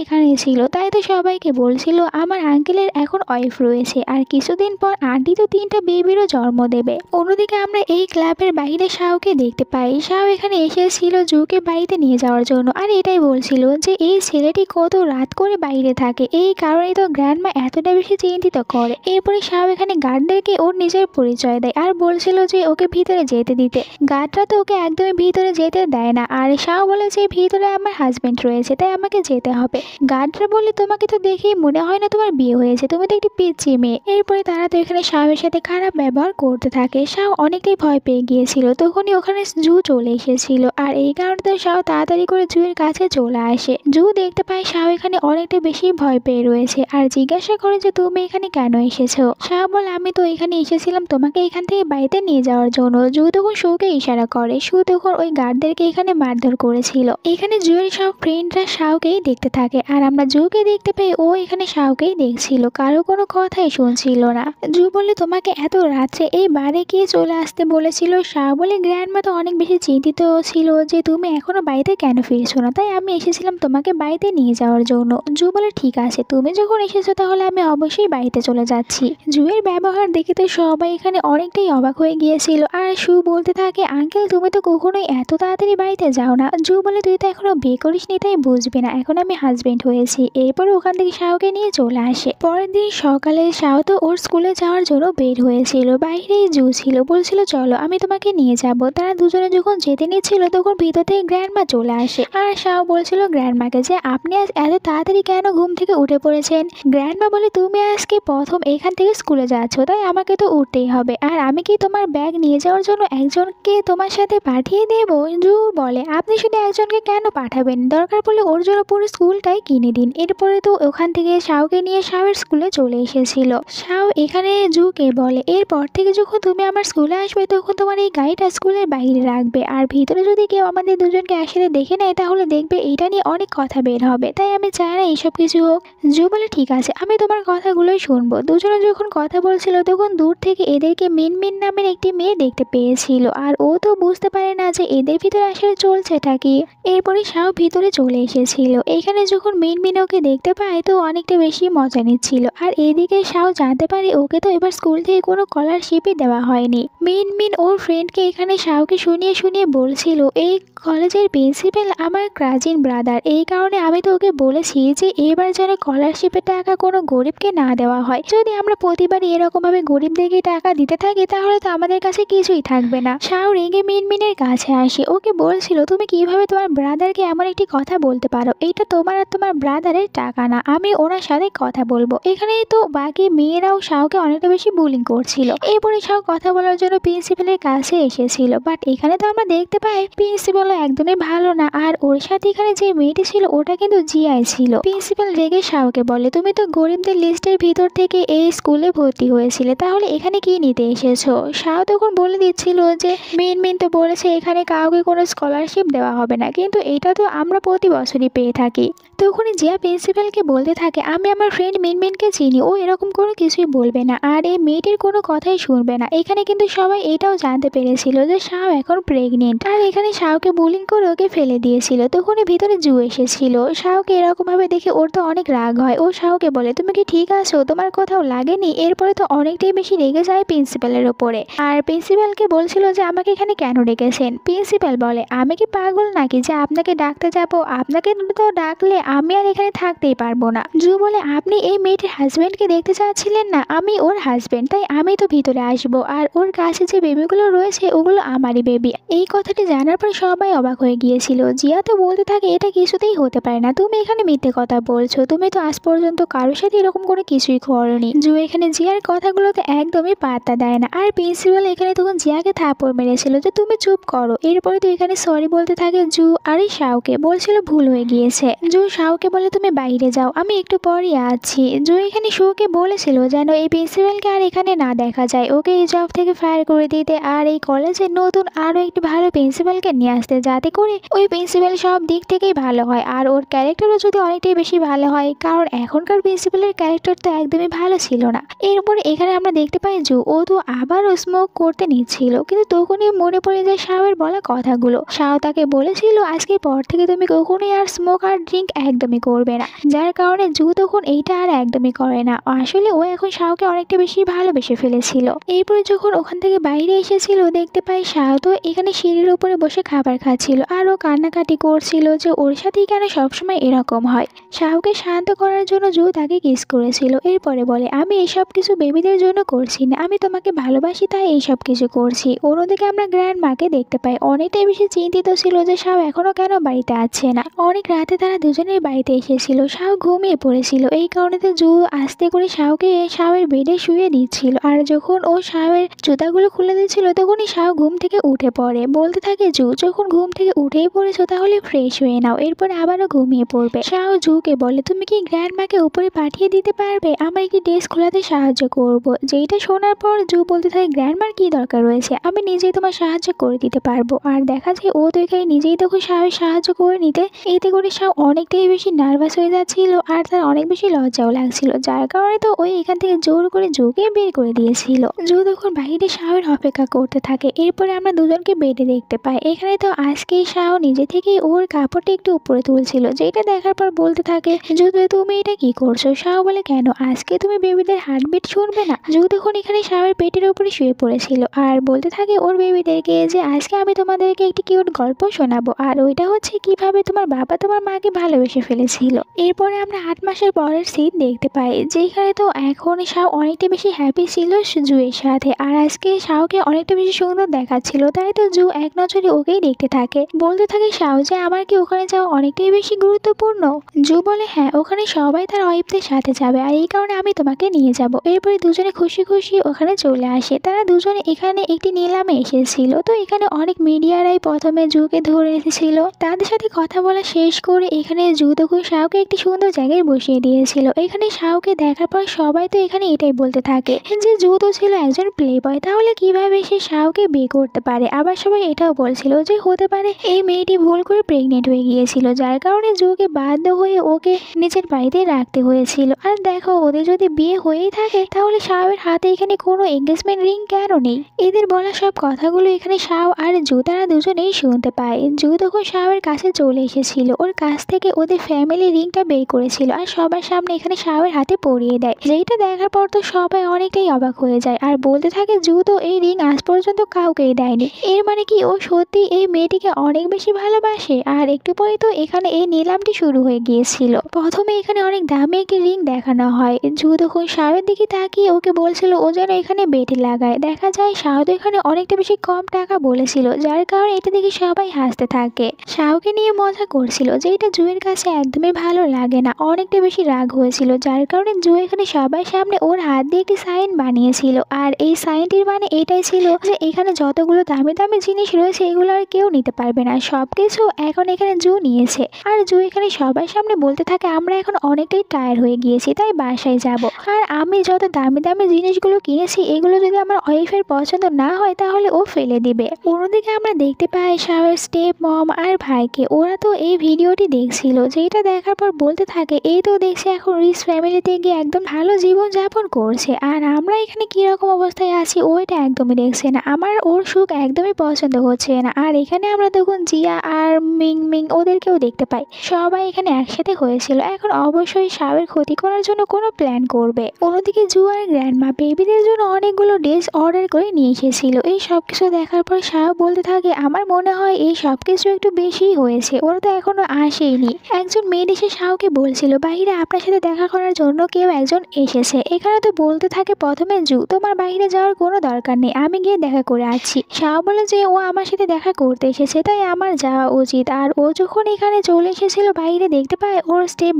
এখানে ছিল, তাই তো সবাইকে বলছিল আমার আঙ্কেলের এখন ওয়াইফ রয়েছে, আর কিছুদিন পর আন্টি তো 3টা বেবিরও জন্ম দেবে। অন্যদিকে আমরা এই ক্লাবের বাইরে শাওকে দেখতে পাই। শাও এখানে এসেছিল জুকে বাড়িতে নিয়ে যাওয়ার জন্য, আর এটাই বলছিল যে এই ছেলেটি কত রাত করে বাইরে থাকে, এই কারণেই তো গ্র্যান্ডমা এতটা বেশি চিন্তিত করে। এরপরে শাও এখানে গার্ডদেরকে ওর নিজের পরিচয় দেয়, আর বলছিল যে ওকে ভিতরে যেতে দিতে। গার্ডরা তো ওকে একদমই ভিতরে যেতে দেয় না, আর শাও বলে যে ভিতরে আমার হাজবেন্ড রয়েছে, তাই আমাকে যেতে হবে। গার্ডরা বলে তোমাকে তো দেখেই মনে হয় না তোমার বিয়ে হয়েছে, তুমি তো একটি পিচ্চি মেয়ে। এরপরে তারা তো এখানে শাওয়ের সাথে খারাপ ব্যবহার করতে থাকে। শাও অনেকটাই ভয় পেয়ে গিয়েছিল, তখনই ওখানে জু চলে এসেছিল, আর এই কারণে তো শাও তাড়াতাড়ি করে জুয়ের কাছে চলে আসে। জু দেখতে পায় শাও এখানে অনেকটা বেশি ভয় পেয়ে রয়েছে, আর জিজ্ঞাসা করে যে তুমি এখানে কেন এসেছো। শাও বলে আমি তো এখানে এসেছিলাম তোমাকে এখান থেকে বাড়িতে নিয়ে যাওয়ার জন্য। জু তখন শুকে ইশারা করে, শু তখন ওই গার্ডদেরকে এখানে মারধর করেছিল। এখানে জুয়ের সব ফ্রেন্ডরা শাওকেই দেখতে থাকে, আর আমরা জুকে দেখতে পাই ও এখানে শাওকেই দেখছিল, কারো কোনো কথাই শুনছিল না। জু বলে তোমাকে এত রাত্রে এই বারে কে চলে আসতে বলেছিল। শাও বলে গ্র্যান্ডমা তো অনেক বেশি চিন্তিত ছিল যে তুমি এখনো বাড়িতে কেন ফিরছো না, তাই আমি এসেছিলাম তোমাকে বাড়িতে নিয়ে যাওয়ার জন্য। জু বলে ঠিক আছে, তুমি যখন এসেছো তাহলে আমি অবশ্যই বাড়িতে চলে যাচ্ছি। জুয়ের ব্যবহার দেখে তো সবাই এখানে অনেকটাই অবাক হয়ে গিয়েছিল, আর শু বলতে থাকে আঙ্কেল তুমি তো কখনোই এত তাড়াতাড়ি বাড়িতে যাও না। জু বলে তুই তো এখনো বিয়ে করিসনি, তাই বুঝবি না, এখন আমি হাজবেন্ড হয়েছি। এরপর ওখান থেকে শাওকে নিয়ে চলে আসে। পরের দিন সকালে শাও তো ওর স্কুলে যাওয়ার জন্য বের হয়েছিল। বাইরেই জু ছিল, বলছিল চলো আমি তোমাকে নিয়ে যাব। তারা দুজনে যখন যেতে নিচ্ছিল তখন ভিতর থেকে গ্র্যান্ডমা চলে আসে। আর শাও বলছিল গ্র্যান্ডমাকে যে আপনি আজ এত তাড়াতাড়ি কেন ঘুম থেকে উঠে পড়েছেন। গ্র্যান্ডমা বলে তুমি আজকে প্রথম এখান থেকে স্কুলে যাচ্ছ, তাই আমাকে তো উঠতেই হবে। আর আমি কি তোমার ব্যাগ নিয়ে যাওয়ার জন্য একজনকে তোমার সাথে পাঠিয়ে দেব? জু বলে আপনি শুধু একজনকে কেন পাঠাবেন, দরকার পড়লে ওর জন্য পুরো স্কুলটাই কিনে দিন। এরপরে তো ওখান থেকে শাওকে নিয়ে শাওয়ের স্কুলে চলে এসেছিল। শাও এখানে জুকে বলে এরপর থেকে যখন তুমি আমার স্কুলে আসবে তখন তোমার এই গাড়িটা স্কুলের বাইরে রাখবে, আর ভিতরে যদি কেউ আমাদের দুজনকে একসাথে দেখে নেয় তাহলে দেখবে এটা নিয়ে অনেক কথা বের হবে, তাই আমি চাই না এইসব কিছু হোক। জু বলে ঠিক আছে, আমি তোমার কথাগুলোই শুনবো। দুজনে যখন কথা বলছিল তখন দূর থেকে এদেরকে মিনমিন নামের একটি মেয়ে দেখতে পেয়েছিল, আর ও তো বুঝতে পারে না যে এদের ভিতরে আসলে চলছেটা কি। এরপরে শাও ভিতরে চলে এসেছিল। এখানে যখন মিনমিন ওকে দেখতে পায় তো অনেকটা বেশি মজা নিচ্ছিল, আর এদিকে শাও জানতে পারে ওকে তো এবার স্কুল থেকে কোনো স্কলারশিপই দেওয়া হয়নি। মিনমিন ওর ফ্রেন্ডকে এখানে শাওকে শুনিয়ে শুনিয়ে বলছিল এই কলেজের প্রিন্সিপাল আমার কাজিন ব্রাদার, এই কারণে আমি তো ওকে বলেছি যে এবার যেন স্কলারশিপের টাকা কোনো গরিবকে না দেওয়া হয়। যদি আমরা প্রতিবারই এরকমভাবে গরিবদেরকে টাকা দিতে থাকি তাহলে তো আমাদের কাছে কিছুই থাকবে না। শাও রেগে মিনমিনের কাছে আসে, ওকে বলছিল তুমি কিভাবে তোমার ব্রাদারকে এমন একটি কথা বলতে পারো, এইটা তোমার আর তোমার ব্রাদারের টাকা না, আমি ওনার সাথে কথা বলবো। এখানে তো বাকি মেয়েরাও শাওকে অনেকটা বেশি বুলিং করছিল। এরপরে শাও কথা বলার জন্য প্রিন্সিপালের কাছে এসেছিল, বাট এখানে তো আমরা দেখতে পাই প্রিন্সিপালও একদমই ভালো না, আর ওর সাথে এখানে যে মেয়েটি ছিল ওটা কিন্তু জিআই ছিল। প্রিন্সিপাল রেগে শাওকে বলে তুমি তো গরিবদের লিস্টের ভিতর থেকে এই স্কুলে ভর্তি হয়েছিলে, তাহলে এখানে কি নিতে এসেছো? শাও তখন বলে দিচ্ছিল যে মিনমিন তো বলেছে এখানে কাউকে কোনো স্কলারশিপ দেওয়া হবে না, কিন্তু এটা তো আমরা প্রতি বছরই পেয়ে থাকি। তখনই জিয়া প্রিন্সিপালকে বলতে থাকে আমি আমার ফ্রেন্ড মিনমিনকে চিনি, ও এরকম কোনো কিছুই বলবে না, আর এই মেয়েটির কোনো কথাই শুনবে না। এখানে কিন্তু সবাই এটাও জানতে পেরেছিল যে শাও এখন প্রেগনেন্ট, আর এখানে শাওকে বুলিং করে ওকে ফেলে দিয়েছিল। তখনই ভিতরে জু এসেছিল। শাওকে এরকমভাবে দেখে ওর তো অনেক রাগ হয়। ও শাওকে বলে তুমি কি ঠিক আছো, তোমার কোথাও লাগেনি? এরপরে তো অনেকটাই বেশি রেগে যায় প্রিন্সিপালের ওপরে, আর প্রিন্সিপালকে বলছিল যে আমাকে এখানে কেন ডেকেছেন। প্রিন্সিপাল বলে আমি কি পাগল নাকি যে আপনাকে ডাকতে যাবো, আপনাকে তো ডাকলে আমি আর এখানে থাকতেই পারবো না। জু বলে আপনি এই মেয়েটির হাজবেন্ডকে দেখতে চাচ্ছিলেন না, আমি ওর হাজবেন্ড, তাই আমি তো ভিতরে আসবো, আর ওর কাছে যে বেবিগুলো রয়েছে ওগুলো আমারই বেবি। এই কথাটি জানার পর সবাই অবাক হয়ে গিয়েছিল। জিয়া তো বলতে থাকে এটা কিছুতেই হতে পারে না, তুমি এখানে মিথ্যে কথা বলছো, তুমি তো আজ পর্যন্ত কারোর সাথে এরকম করে কিছুই করনি। জু এখানে জিয়ার কথাগুলোতে একদমই পাত্তা দেয় না, আর প্রিন্সিপাল এখানে তখন জিয়াকে থাপ্পড় মেরেছিল যে তুমি চুপ করো। এরপরে তো এখানে সরি বলতে থাকে জু আর এই শাওকে, বলছিল ভুল হয়ে গিয়েছে। জু শাওকে বলে তুমি বাইরে যাও, আমি একটু পরই আছি। জু এখানে শুকে বলেছিল যেন এই প্রিন্সিপালকে আর এখানে না দেখা যায়, ওকে এই জব থেকে ফায়ার করে দিতে, আর এই কলেজের নতুন আরো একটি ভালো প্রিন্সিপালকে নিয়ে আসতে, যাতে করে ওই প্রিন্সিপাল সব দিক থেকেই ভালো হয়, আর ওর ক্যারেক্টারও যদি অনেকটাই বেশি ভালো হয়, কারণ এখনকার প্রিন্সিপালের ক্যারেক্টার তো একদমই ভালো ছিল না। এরপর এখানে আমরা দেখতে পাই জু ও তো আবারও স্মোক করতে নিচ্ছিল, কিন্তু তখনই মনে পড়ে যায় শাওয়ের বলা কথাগুলো। শাও তাকে বলেছিল আজকে পর থেকে তুমি কখনোই আর স্মোক আর ড্রিঙ্ক একদমই করবে না, যার কারণে জু তখন এইটা আর একদমই করে না। আসলে ও এখন শাওকে অনেকটা বেশি ভালোবেসে ফেলেছিল। এরপরে যখন ওখান থেকে বাইরে এসেছিল দেখতে পাই শাও তো এখানে সিঁড়ির উপরে বসে খাবার খাচ্ছিল, আর ও কান্নাকাটি করছিল যে ওর সাথেই কেন সবসময় এরকম হয়। শাওকে শান্ত করার জন্য জু তাকে কিস করেছিল। এরপরে বলে আমি এইসব কিছু বেবিদের জন্য করছি না, আমি তোমাকে ভালোবাসি তাই এইসব কিছু করছি। অন্যদিকে আমরা গ্র্যান্ড মাকে দেখতে পাই অনেকটাই বেশি চিন্তিত ছিল যে শাও এখনো কেন বাড়িতে আছে না। অনেক রাতে তারা দুজনের বাড়িতে এসেছিল, শাও ঘুমিয়ে পড়েছিল, এই কারণে তো জু আস্তে করে শাওকে শাওয়ের বেডে শুয়ে দিচ্ছিল, আর যখন ও শাওয়ের জুতাগুলো খুলে দিচ্ছিল তখনই শাও ঘুম থেকে উঠে পড়ে। বলতে থাকে জু যখন ঘুম থেকে উঠেই পড়েছো তাহলে ফ্রেশ হয়ে নাও, এরপর আবারও ঘুমিয়ে পড়বে। শাও জুকে বলে তুমি কি গ্র্যান্ড মাকে উপরে পাঠিয়ে দিতে পারবে, আমার একটি ডেস্ক খোলাতে সাহায্য করব। যেইটা শোনার পর জু বলতে থাকে গ্র্যান্ড মার কি দরকার রয়েছে, আমি নিজেই তোমার সাহায্য করে দিতে পারবো। আর দেখা যায় ও তো এখানে নিজেই তখন শাওয়ের সাহায্য করে নিতে, এতে করে শাও অনেকটাই বেশি নার্ভাস হয়ে যাচ্ছিল, আর তার অনেক বেশি লজ্জাও লাগছিল, যার কারণে তো ওই এখান থেকে জোর করে জুকে বের করে দিয়েছিল। জু তখন বাইরে শাওয়ের অপেক্ষা করতে থাকে। এরপরে আমরা দুজনকে বেডে দেখতে পাই। এখানে তো আজকেই শাও নিজে থেকেই ওর কাপড়টা একটু উপরে তুলছিল, যেটা দেখার পর বলতে থাকে জু তুমি এটা কি করছো। শাও বলে কেন, আজকে তুমি বেবিদের হার্টবিট শুনবে না। জু তখন এখানে শাওয়ের পেটের উপরে শুয়ে পড়েছিল, আর বলতে থাকে ওর বেবিদেরকে যে আজকে আমি তোমাদেরকে একটি কিউট গল্প শোনাবো, আর ওইটা হচ্ছে কিভাবে তোমার বাবা তোমার মাকে ভালোবেসে ভালোবেসে ফেলেছিল। এরপরে আমরা 8 মাসের পরের সিন দেখতে পাই, যেখানে তো এখন শাও অনেকটা বেশি হ্যাপি ছিল জুয়ের সাথে। আর আজকে শাওকে অনেকটা বেশি সুন্দর দেখাচ্ছিল, তাই তো জু এক নজরে ওকেই দেখতে থাকে। বলতে থাকে শাও যে আমার কি ওখানে যাওয়া অনেকটাই বেশি গুরুত্বপূর্ণ। জু বলে হ্যাঁ, ওখানে সবাই তার ওয়াইফদের সাথে যাবে আর এই কারণে আমি তোমাকে নিয়ে যাব। এরপরে দুজনে খুশি খুশি ওখানে চলে আসে। তারা দুজনে এখানে একটি নিলামে এসেছিল, তো এখানে অনেক মিডিয়ারাই প্রথমে জুকে ধরে এসেছিল। তাদের সাথে কথা বলা শেষ করে এখানে জু তখন শাওকে একটি সুন্দর জায়গায় বসিয়ে দিয়েছিল। এখানে শাওকে দেখার পর সবাই তো এখানে এটাই বলতে থাকে যে জু তো ছিল একজন প্লে বয়, তাহলে কিভাবে সে শাওকে বিয়ে করতে পারে। আবার সবাই এটাও বলছিল যে হতে পারে এই মেয়েটি ভুল করে প্রেগনেন্ট হয়ে গিয়েছিল, যার কারণে জুকে বাধ্য হয়ে ওকে নিজের বাড়িতে রাখতে হয়েছিল। আর দেখো ওদের যদি বিয়ে হয়েই থাকে তাহলে শাওয়ের হাতে এখানে কোনো এঙ্গেজমেন্ট রিং কেন নেই। এদের বলা সব কথাগুলো এখানে শাও আর জু তারা দুজনেই শুনতে পায়। জু তখন শাওয়ের কাছে চলে এসেছিল, ওর কাছ থেকে ওদের ফ্যামিলি রিংটা বের করেছিল আর সবার সামনে এখানে শাওয়ের হাতে পরিয়ে দেয়। যেটা দেখার পর তো সবাই অনেকটাই অবাক হয়ে যায় আর বলতে থাকে জু তো এই রিং আজ পর্যন্ত কাউকেই দেয়নি। এর মানে কি ও সত্যি এই মেয়েটিকে অনেক বেশি ভালোবাসে। আর একটু পরে তো এখানে এই নিলামটি শুরু হয়ে গিয়েছিল। প্রথমে এখানে অনেক দামি একটি রিং দেখানো হয়। জু তখন শাওয়ের দিকে তাকিয়ে ওকে বলছিল ও যেন এখানে বেটে লাগায়। দেখা যায় শাও তো এখানে অনেকটা বেশি কম টাকা বলেছিল, যার কারণে এটা দেখে সবাই হাসতে থাকে। শাওকে নিয়ে মজা করছিল, যে এটা জুয়ের কাছে একদমই ভালো লাগে না, অনেকটা বেশি রাগ হয়েছিল, যার কারণে জু এখানে সবার সামনে ওর হাত দিয়ে একটি সাইন বানিয়েছিল। আর এই সাইনটির মানে এটাই ছিল যে এখানে যতগুলো দামি দামি জিনিস রয়েছে এগুলো আর কেউ নিতে পারবে না, সবকিছু এখন এখানে জু নিয়েছে। আর জু এখানে সবার সামনে বলতে থাকে আমরা এখন অনেকটাই টায়ার্ড হয়ে গিয়েছি, তাই বাসায় যাব। আর আমি যত দামি দামি জিনিসগুলো কিনেছি এগুলো যদি আমার ওয়াইফের পছন্দ না হয় তাহলে ও ফেলে দিবে। অন্যদিকে আমরা দেখতে পাই শাওয়ের স্টেপ মম আর ভাইকে, ওরা তো এই ভিডিওটি দেখছিল, যেটা দেখার পর বলতে থাকে এই তো দেখছি এখন রিচ ফ্যামিলিতে গিয়ে একদম ভালো জীবন যাপন করছে, আর আমরা এখানে কিরকম অবস্থায় আছি ও এটা একদমই দেখছে না। আমার ওর সুখ একদমই পছন্দ হচ্ছে না। আর এখানে আমরা তখন জিয়া আর মিং মিং ওদেরকেও দেখতে পাই, সবাই এখানে একসাথে হয়েছিল। এখন অবশ্যই শাওয়ের ক্ষতি করার জন্য কোনো প্ল্যান করবে। অন্যদিকে জু আর গ্র্যান্ডমা বেবিদের জন্য অনেকগুলো ড্রেস অর্ডার করে নিয়ে এসেছিল। এই সব কিছু দেখার পর শাও বলতে থাকে আমার মনে হয় এই সব কিছু একটু বেশিই হয়েছে, ওরা তো এখনো আসেইনি। একজন মেয়ে এসে শাওকে বলছিল বাইরে আপনার সাথে দেখা করার জন্য কেউ একজন এসেছে। এখানে তো বলতে থাকে প্রথমে জু তোমার বাইরে যাওয়ার কোনো দরকার নেই, আমি গিয়ে দেখা করে আসছি। শাও বলে যে ও আমার সাথে দেখা করতে এসেছে তাই আমার যাওয়া উচিত। আর ও যখন এখানে চলে এসেছিল বাইরে দেখতে পায় ওর স্টেপ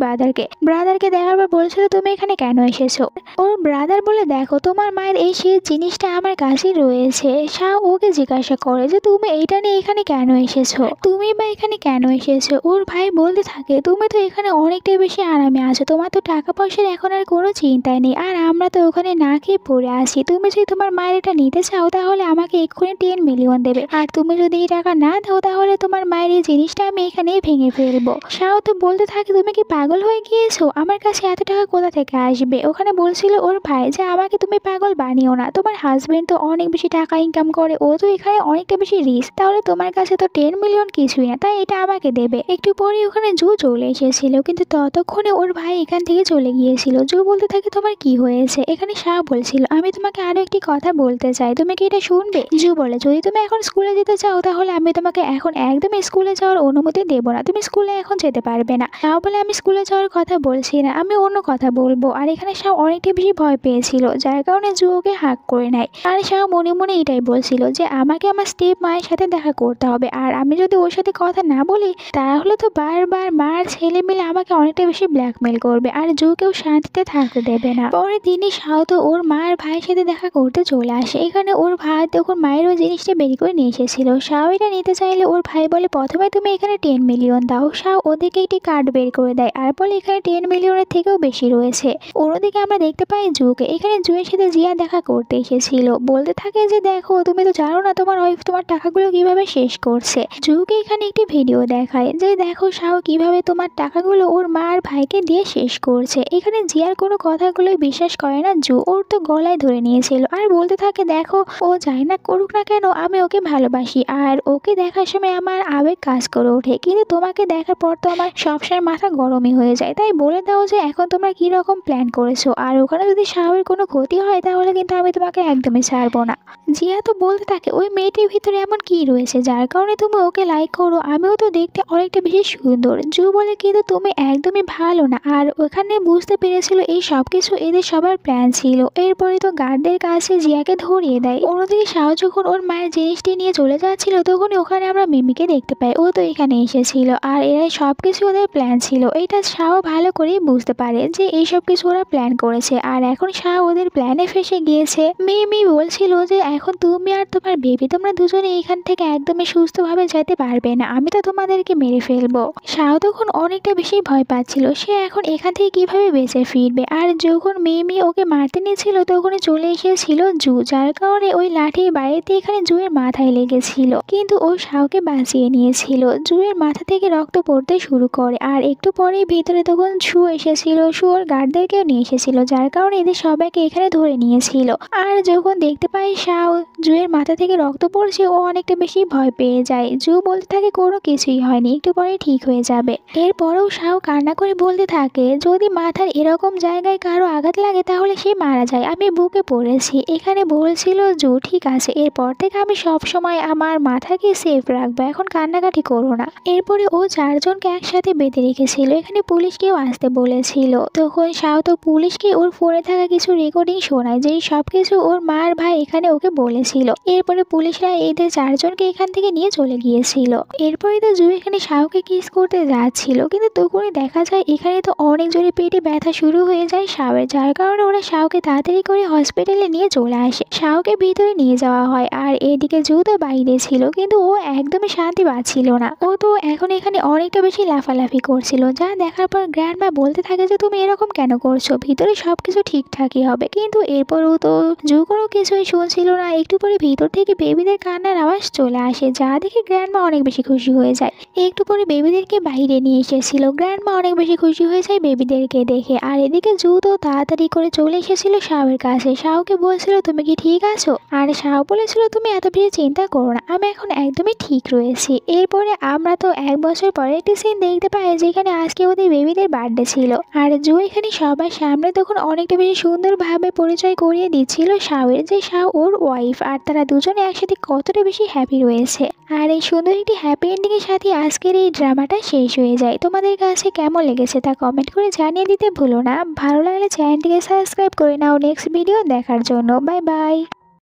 ব্রাদারকে দেখার পর বলছিল তুমি এখানে কেন এসেছো। ওর ব্রাদার বলে দেখো তোমার মায়ের এই সেই জিনিসটা আমার কাছেই রয়েছে। শাও ওকে জিজ্ঞাসা করে যে তুমি এইটা নিয়ে এখানে কেন এসেছো, তুমি বা এখানে কেন এসেছো। ওর ভাই বলতে থাকে তুমি তো এখানে অনেকটাই বেশি আরামে আছো, তোমার তো টাকা পয়সার এখন আর কোনো চিন্তাই নেই, আর আমরা তো ওখানে না খেয়ে পড়ে আসি। তুমি যদি তোমার মায়ের এটা নিতে চাও তাহলে আমাকে এক্ষুনি 10 মিলিয়ন দেবে, আর তুমি যদি এই টাকা না দাও তাহলে তোমার মায়ের এই জিনিসটা আমি এখানেই ভেঙে ফেলবো। শাও তো বলতে থাকে তুমি কি পাগল হয়ে গিয়েছো, আমার কাছে এত টাকা কোথা থেকে আসবে। ওখানে বলছিল ওর ভাই যে আমাকে তুমি পাগল বানিও না, তোমার হাজবেন্ড তো অনেক বেশি টাকা ইনকাম করে, ও তো এখানে অনেকটা বেশি রিচ, তাহলে তোমার কাছে তো 10 মিলিয়ন কিছুই না, তাই এটা আমাকে দেবে। একটু পরে ওখানে জু চলে এসেছিল, কিন্তু ততক্ষণে ওর ভাই এখান থেকে চলে গিয়েছিল। জু বলতে থাকে তোমার কি হয়েছে। এখানে শাহ বলছিল আমি তোমাকে আরো একটি কথা বলতে চাই, তুমি কি এটা শুনবে। জু বলে যদি তুমি এখন স্কুলে যেতে চাও তাহলে আমি তোমাকে এখন একদম স্কুলে যাওয়ার অনুমতি দেবো না, তুমি স্কুলে এখন যেতে পারবে না। শাহ বলে আমি স্কুলে যাওয়ার কথা বলছি না, আমি অন্য কথা বলবো। আর এখানে শাহ অনেকটা বেশি ভয় পেয়েছিল, যার কারণে জু ওকে হাঁক করে নেয়। আর শাহ মনে মনে এটাই বলছিল যে আমাকে আমার স্টেপ মায়ের সাথে দেখা করতে হবে, আর আমি যদি ওর সাথে কথা না বলি তাহলে তো বারবার মার ছেলে মিলে আমাকে অনেকটা বেশি ব্ল্যাকমেল করবে, আর জুকেও শান্তিতে থাকতে দেবে না। পরের দিনই শাহ তো ওর মার ভাইয়ের সাথে দেখা করতে চলে আসে। এখানে ওর ভাই তখন মায়ের ওই জিনিসটা বের করে নিয়ে এসেছিল। শাহ এটা নিতে চাইলে ওর ভাই বলে প্রথমে তুমি এখানে 10 মিলিয়ন দাও। শাহ ওদেরকে একটি কার্ড বের করে দেয় আর বলে এখানে 10 মিলিয়নের থেকেও বেশি রয়েছে। অন্যদিকে আমরা দেখতে পাই জুকে, এখানে জুয়ের সাথে জিয়া দেখা করতে এসেছিল। বলতে থাকে যে দেখো তুমি তো জানো না তোমার ওয়াইফ তোমার টাকাগুলো কিভাবে শেষ করছে। জুকে এখানে একটি ভিডিও দেখায় যে দেখো শাহ কিভাবে তোমার টাকাগুলো ওর মা আর ভাইকে দিয়ে শেষ করছে। এখানে জিয়ার কোনো কথাগুলোই বিশ্বাস করে না জু, ওর তো গলায় ধরে নিয়েছিল আর বলতে থাকে দেখো ও যাই না করুক না কেন আমি ওকে ভালোবাসি, আর ওকে দেখার সময় আমার আবেগ কাজ করে ওঠে, কিন্তু তোমাকে দেখার পর তো আমার সবসময় মাথা গরমই হয়ে যায়। তাই বলে দাও যে এখন তোমরা কি রকম প্ল্যান করেছো, আর ওখানে যদি শাহের কোনো ক্ষতি হয় তাহলে কিন্তু আমি তোমাকে একদমই ছাড়বো না। জিয়া তো বলতে থাকে ওই মেয়েটির ভিতরে এমন কি রয়েছে যার কারণে তুমি ওকে লাইক করো, আমিও তো দেখতে অনেকটা বেশি সুন্দর। জু বলে কিন্তু তুমি একদমই ভালো না। আর ওখানে বুঝতে পেরেছিল এই সবকিছু এদের সবার প্ল্যান ছিল। এরপরে তো গার্ডদের কাছে জিয়াকে ধরিয়ে দেয়। অন্যদিকে শাও যখন ওর মায়ের জিনিসটি নিয়ে চলে যাচ্ছিল তখনই ওখানে আমরা মিমিকে দেখতে পাই। ও তো এখানে এসেছিল আর এরাই সবকিছু ওদের প্ল্যান ছিল। এটা শাও ভালো করেই বুঝতে পারে যে এইসব কিছু ওরা প্ল্যান করেছে আর এখন শাও ওদের প্ল্যানে ফেসে গিয়েছে। মিমি বলছিল যে এখন তুমি আর তোমার বেবি তোমরা দুজনে এখান থেকে একদমই সুস্থভাবে যেতে পারবে না, আমি তো তোমাদেরকে মেরে ফেলবো। শাও তখন অনেকটা বেশি ভয় পাচ্ছিল, সে এখন এখান থেকে কিভাবে বেঁচে ফিরবে। আর যখন মিমি ওকে মারতে নিয়েছিল তখনই চলে এসেছিল জু, যার কারণে ওই লাঠির বাড়িতে এখানে জুয়ের মাথায় লেগেছিল, কিন্তু ও শাওকে বাঁচিয়ে নিয়েছিল। জুয়ের মাথা থেকে রক্ত পড়তে শুরু করে আর একটু পরেই ভিতরে তখন শু এসেছিল। শু ওর গার্ডদেরকেও নিয়ে এসেছিল, যার কারণে এদের সবাইকে এখানে ধরে নিয়েছিল। আর যখন দেখতে পাই শাও জুয়ের মাথা থেকে রক্ত পড়ছে ও অনেকটা বেশি ভয় পেয়ে যায়। জু বলতে থাকে কোনো কিছুই হয়নি, একটু পরে ঠিক হয়ে যাবে। এরপরেও শাও কান্না করে বলতে থাকে যদি মাথার এরকম জায়গায় কারো আঘাত লাগে তাহলে সে মারা যায়, আমি বুকে পড়েছি। এখানে বলছিল জু ঠিক আছে, এরপর থেকে আমি সব সময় আমার মাথাকে সেফ রাখবো, এখন কান্নাকাটি করো না। এরপরে ও চারজনকে একসাথে বেঁধে রেখেছিল, এখানে পুলিশকেও আসতে বলেছিল। তখন শাও তো পুলিশকে ওর ফোনে থাকা কিছু রেকর্ডিং শোনায় যেই সবকিছু ওর মার ভাই এখানে ওকে বলেছিল। এরপরে পুলিশরা এদের চারজনকে এখান থেকে নিয়ে চলে গিয়েছিল। এরপরে তো জু এখানে শাওকে কিস করতে যাচ্ছিল, কিন্তু তখনই দেখা যায় এখানে তো অনেক জোরে পেটে ব্যথা শুরু হয়ে যায় শাওয়ের, যার কারণে ওরা শাওকে তাড়াতাড়ি করে হসপিটালে নিয়ে চলে আসে। শাওকে ভিতরে নিয়ে যাওয়া হয় আর এদিকে জু তো বাইরে ছিল, কিন্তু ও একদমই শান্তি পাচ্ছিল না। ও তো এখন এখানে অনেকটা বেশি লাফালাফি করছিল, যা দেখার পর গ্র্যান্ডমা বলতে থাকে যে তুমি এরকম কেন করছো, ভিতরে সবকিছু ঠিকঠাকই হবে। কিন্তু এরপরও তো জু কোনো কিছুই শুনছিল না। একটু পরে ভিতর থেকে বেবিদের কান্নার আওয়াজ চলে আসে, যা দেখে গ্র্যান্ডমা অনেক বেশি খুশি হয়ে যায়। একটু পরে বেবিদেরকে বাইরে নিয়ে এসেছিল, গ্র্যান্ডমা অনেক বেশি খুশি হয়ে যায় বেবিদেরকে দেখে। আর এদিকে জু তো তাড়াতাড়ি করে চলে এসেছিল শাওয়ের কাছে, শাওকে বলছিল তুমি কি ঠিক আছো, আর শাও বলেছিল তুমি এত বেশি চিন্তা করো না, আমি এখন একদমই ঠিক রয়েছি। এরপরে আমরা তো 1 বছর পরে একটি সিন দেখতে পাই যেখানে আজকে ওদের বেবিদের বার্থডে ছিল। আর জু এখানে সবার সামনে তখন অনেকটা বেশি সুন্দরভাবে পরিচয় করিয়ে দিচ্ছিল শাওয়ের, যে শাও ওর ওয়াইফ আর তারা দুজনে একসাথে কতটা বেশি হ্যাপি রয়েছে। আর এই সুন্দর একটি হ্যাপি এন্ডিং এর সাথে আজকের এই ড্রামাটা শেষ হয়ে যায়। তোমাদের কাছে কেমন লেগেছে তা কমেন্ট করে জানিয়ে দিতে ভুলো না। ভালো লাগলে চ্যানেলটিকে সাবস্ক্রাইব করে নাও নেক্সট ভিডিও দেখার জন্য। Bye bye.